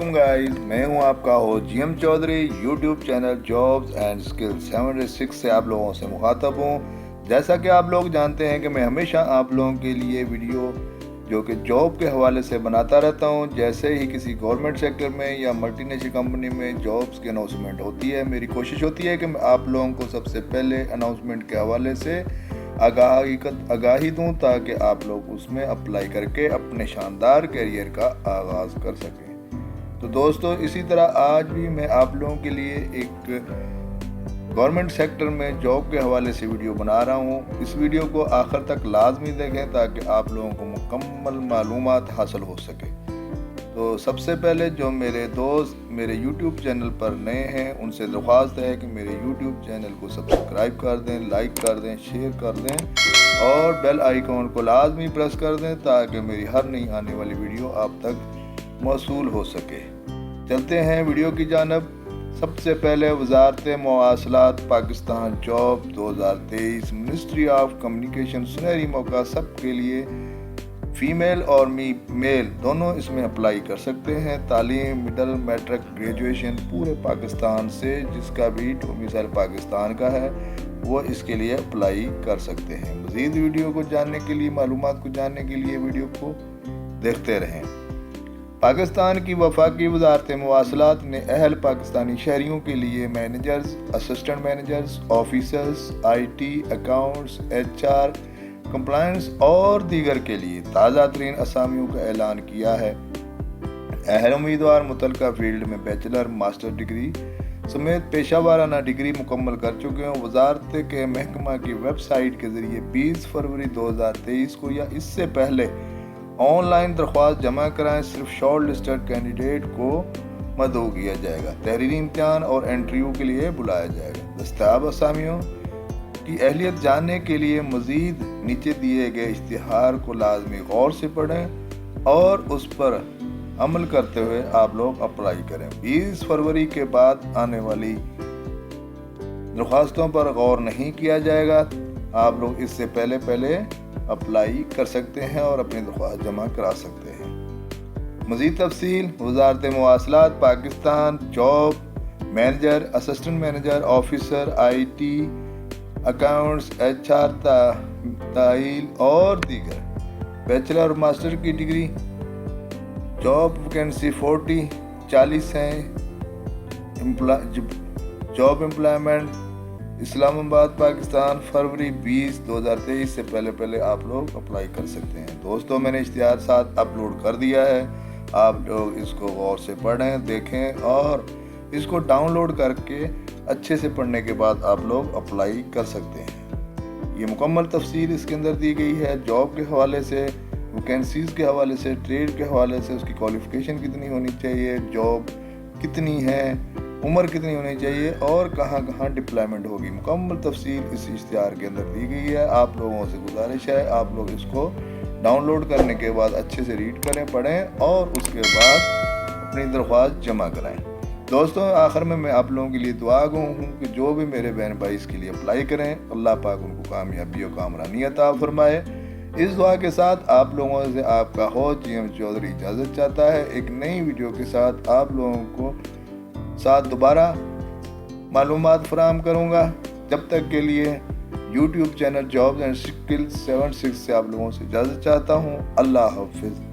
वालेकुम गाइस, मैं हूं आपका host GM Chaudhary. YouTube channel jobs and skills 76 से आप लोगों से मुखातब हूं। जैसा कि आप लोग जानते हैं कि मैं हमेशा आप लोगों के लिए वीडियो जो कि जॉब के हवाले से बनाता रहता हूं। जैसे ही किसी गवर्नमेंट सेक्टर में या मल्टीनेशनल कंपनी में जॉब्स की अनाउंसमेंट होती है, मेरी कोशिश होती है कि मैं आप लोगों को सबसे पहले अनाउंसमेंट के हवाले से आगाही दूं ताकि आप लोग उसमें अप्लाई करके अपने शानदार करियर का आगाज़ कर सकें। तो दोस्तों, इसी तरह आज भी मैं आप लोगों के लिए एक गवर्नमेंट सेक्टर में जॉब के हवाले से वीडियो बना रहा हूं। इस वीडियो को आखिर तक लाजमी देखें ताकि आप लोगों को मुकम्मल मालूमात हासिल हो सके। तो सबसे पहले जो मेरे दोस्त मेरे YouTube चैनल पर नए हैं, उनसे दरख्वास्त है कि मेरे YouTube चैनल को सब्सक्राइब कर दें, लाइक कर दें, शेयर कर दें और बेल आइकॉन को लाजमी प्रेस कर दें ताकि मेरी हर नई आने वाली वीडियो आप तक मौसूल हो सके। चलते हैं वीडियो की जानब। सबसे पहले वजारत मवासलात Pakistan job 2023 ministry of communication सुनहरी मौका सबके लिए, फीमेल और मेल दोनों इसमें अप्लाई कर सकते हैं। तालीम मिडल मैट्रिक ग्रेजुएशन पूरे पाकिस्तान से, जिसका भी डोमिसाइल पाकिस्तान का है वो इसके लिए अप्लाई कर सकते हैं। मज़ीद वीडियो को जानने के लिए, मालूमात को जानने के लिए वीडियो को देखते रहें। पाकिस्तान की वफाकी वजारत मवासलात ने अहल पाकिस्तानी शहरियों के लिए managers, assistant managers, officers, IT, accounts, HR, compliance और दीगर के लिए ताज़ा तरीन असामियों का ऐलान किया है। अहल उम्मीदवार मुतलका फील्ड में बैचलर, मास्टर डिग्री समेत पेशा वाराना डिग्री मुकम्मल कर चुके हों। वजारत के महकमा की वेबसाइट के ज़रिए 20 फरवरी 2023 को या इससे पहले ऑनलाइन दरख्वास्त जमा कराएं। सिर्फ शॉर्ट लिस्टेड कैंडिडेट को मदऊ किया जाएगा। तहरीरी इम्तिहान और इंटरव्यू के लिए बुलाया जाएगा। दस्तयाब असामियों की अहलियत जानने के लिए मज़ीद नीचे दिए गए इश्तिहार को लाजमी गौर से पढ़ें और उस पर अमल करते हुए आप लोग अप्लाई करें। 20 फरवरी के बाद आने वाली दरख्वास्तों पर गौर नहीं किया जाएगा। आप लोग इससे पहले अप्लाई कर सकते हैं और अपनी दरख्वास्त जमा करा सकते हैं। मज़ीद तफसील वजारत मवासलात Pakistan job manager, assistant manager, officer, IT, accounts, HR, ताहील और दीगर। बैचलर और मास्टर की डिग्री, जॉब वैकेंसी 40 हैं। जॉब एम्प्लॉयमेंट इस्लामाबाद पाकिस्तान, फरवरी 20 2023 से पहले आप लोग अप्लाई कर सकते हैं। दोस्तों, मैंने इश्तिहार साथ अपलोड कर दिया है। आप लोग इसको गौर से पढ़ें, देखें और इसको डाउनलोड करके अच्छे से पढ़ने के बाद आप लोग अप्लाई कर सकते हैं। ये मुकम्मल तफसील इसके अंदर दी गई है। जॉब के हवाले से, वैकेंसीज़ के हवाले से, ट्रेड के हवाले से, उसकी क्वालिफ़िकेशन कितनी होनी चाहिए, जॉब कितनी है, उम्र कितनी होनी चाहिए और कहाँ कहाँ डिप्लॉयमेंट होगी। मुकम्मल तफसील इस इश्तिहार के अंदर दी गई है। आप लोगों से गुजारिश है आप लोग इसको डाउनलोड करने के बाद अच्छे से रीड करें, पढ़ें और उसके बाद अपनी दरख्वास्त जमा कराएं। दोस्तों, आखिर में मैं आप लोगों के लिए दुआ गो हूँ कि जो भी मेरे बहन भाई इसके लिए अप्लाई करें, अल्लाह पाक उनको कामयाबी और कामरानी अता फरमाए। इस दुआ के साथ आप लोगों से आपका होस्ट जीएम चौधरी इजाज़त चाहता है। एक नई वीडियो के साथ आप लोगों को साथ दोबारा मालूमात फराहम करूँगा। जब तक के लिए YouTube channel jobs and skills 76 से आप लोगों से इजाज़त चाहता हूँ। अल्लाह हाफ़िज़।